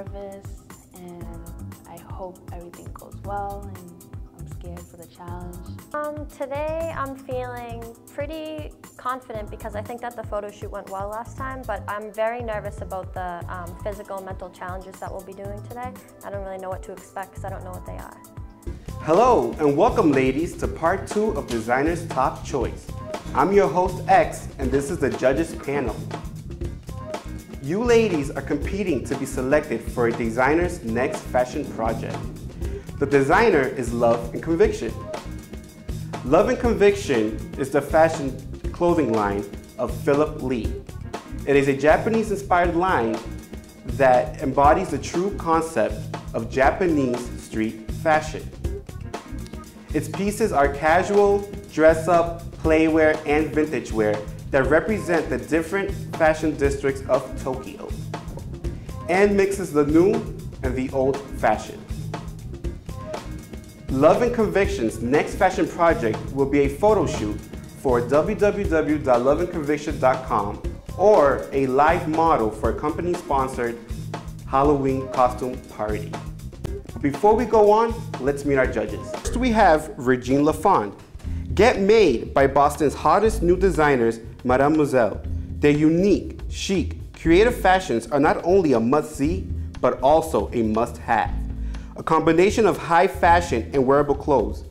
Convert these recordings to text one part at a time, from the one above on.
nervous and I hope everything goes well, and I'm scared for the challenge. Today I'm feeling pretty confident because I think that the photo shoot went well last time, but I'm very nervous about the physical and mental challenges that we'll be doing today. I don't really know what to expect because I don't know what they are. Hello and welcome ladies to part 2 of Designer's Top Choice. I'm your host X and this is the judges panel. You ladies are competing to be selected for a designer's next fashion project. The designer is Love and Conviction. Love and Conviction is the fashion clothing line of Philip Lee. It is a Japanese-inspired line that embodies the true concept of Japanese street fashion. Its pieces are casual, dress-up, playwear, and vintage wear that represent the different fashion districts of Tokyo and mixes the new and the old fashion. Love and Conviction's next fashion project will be a photo shoot for www.loveandconviction.com or a live model for a company-sponsored Halloween costume party. Before we go on, let's meet our judges. First we have Regine Lafond. Get made by Boston's hottest new designers, Mademoiselle. Their unique, chic, creative fashions are not only a must-see, but also a must-have. A combination of high fashion and wearable clothes.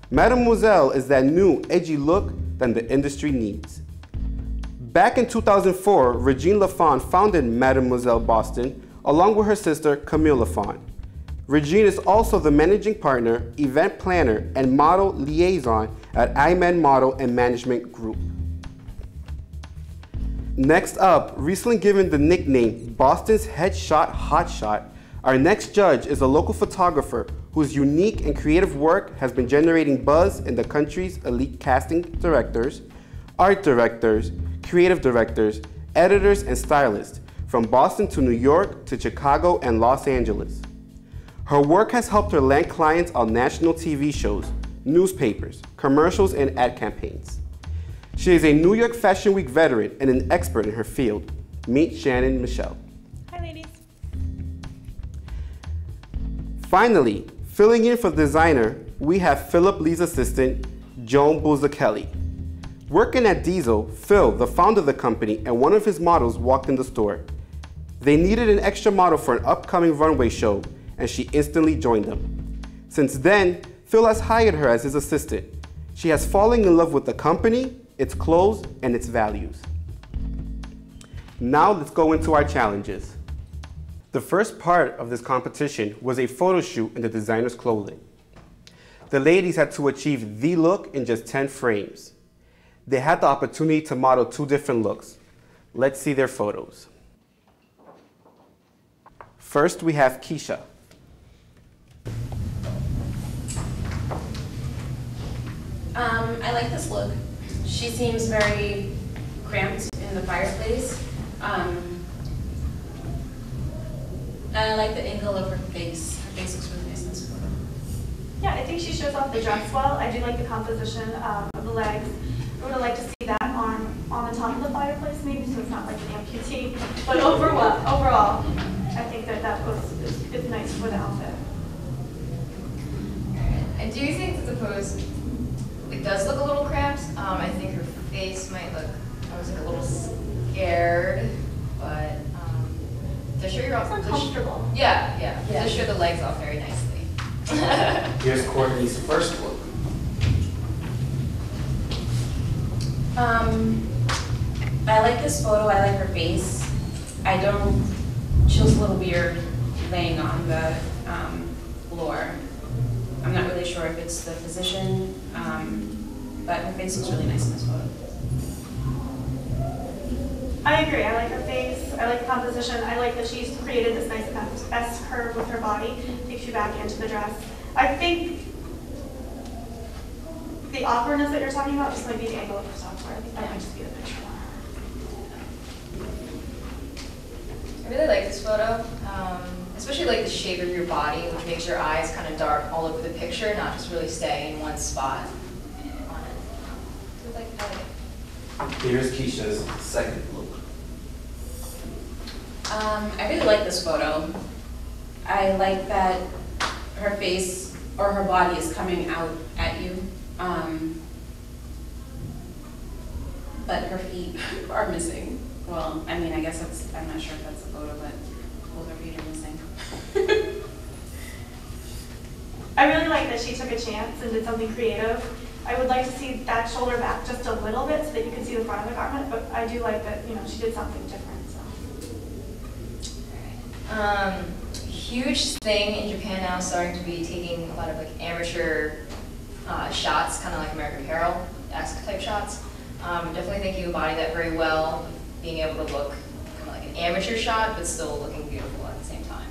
Mademoiselle is that new, edgy look that the industry needs. Back in 2004, Regine Lafond founded Mademoiselle Boston along with her sister, Camille Lafond. Regine is also the managing partner, event planner, and model liaison at iMan Model and Management Group. Next up, recently given the nickname Boston's Headshot Hotshot, our next judge is a local photographer whose unique and creative work has been generating buzz in the country's elite casting directors, art directors, creative directors, editors, and stylists, from Boston to New York to Chicago and Los Angeles. Her work has helped her land clients on national TV shows, newspapers, commercials, and ad campaigns. She is a New York Fashion Week veteran and an expert in her field. Meet Shannon Michelle. Hi, ladies. Finally, filling in for the designer, we have Philip Lee's assistant, Joan Buzzachelli. Working at Diesel, Phil, the founder of the company, and one of his models walked in the store. They needed an extra model for an upcoming runway show, and she instantly joined them. Since then, Phil has hired her as his assistant. She has fallen in love with the company, its clothes, and its values. Now let's go into our challenges. The first part of this competition was a photo shoot in the designer's clothing. The ladies had to achieve the look in just 10 frames. They had the opportunity to model 2 different looks. Let's see their photos. First, we have Keisha. I like this look. She seems very cramped in the fireplace. And I like the angle of her face. Her face looks really nice in this photo. Yeah, I think she shows off the dress well. I do like the composition of the legs. I would have liked to see that on the top of the fireplace maybe, so it's not like an amputee. But overall, I think that pose is nice for the outfit. I do think that the pose, it does look a little cramped. I think her face might look, I was like a little scared, but to show your It's uncomfortable. Yeah. To show the legs off very nicely. Here's Courtney's first look. I like this photo. I like her face. She looks a little weird laying on the floor. I'm not really sure if it's the position, but her face looks really nice in this photo. I agree. I like her face. I like the composition. I like that she's created this nice S curve with her body. Takes you back into the dress. I think the awkwardness that you're talking about just might be the angle of her software. I think that might just be the picture. I really like this photo, especially like the shape of your body, which makes your eyes kind of dark all over the picture, not just really stay in one spot on it. So I like it. Here's Keisha's second look. I really like this photo. I like that her face or her body is coming out at you. But her feet are missing. Well, I mean, I guess that's, I'm not sure if that's a photo, but both her feet are missing. I really like that she took a chance and did something creative. I would like to see that shoulder back just a little bit so that you can see the front of the garment, but I do like that, you know, she did something different, so. Huge thing in Japan now, starting to be taking a lot of like amateur shots, kind of like American Apparel-esque type shots. Definitely think you embody that very well, being able to look kind of like an amateur shot, but still looking beautiful at the same time.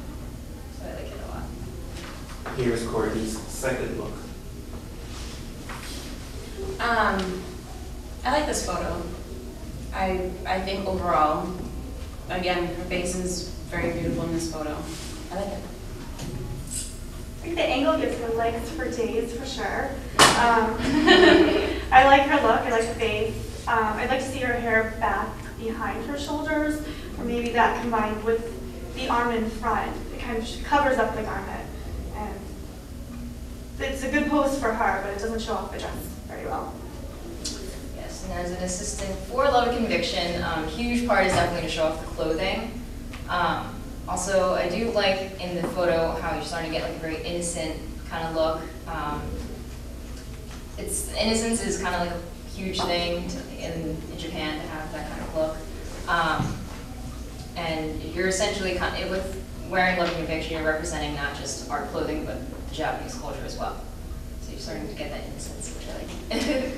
So I like it a lot. Here's Courtney's second look. I like this photo. I think overall, again, her face is very beautiful in this photo. I like it. I think the angle gives her legs for days, for sure. I like her look, I like the face. I'd like to see her hair back behind her shoulders, or maybe that combined with the arm in front. It kind of covers up the garment. And it's a good pose for her, but it doesn't show off the dress very well. Yes, and as an assistant for Love and Conviction, huge part is definitely to show off the clothing. Also, I do like in the photo how you're starting to get like a very innocent kind of look. Innocence is kind of like a huge thing in Japan to have that kind of look. And you're essentially with wearing Love and Conviction, you're representing not just our clothing, but the Japanese culture as well. So you're starting to get that innocence, which I like.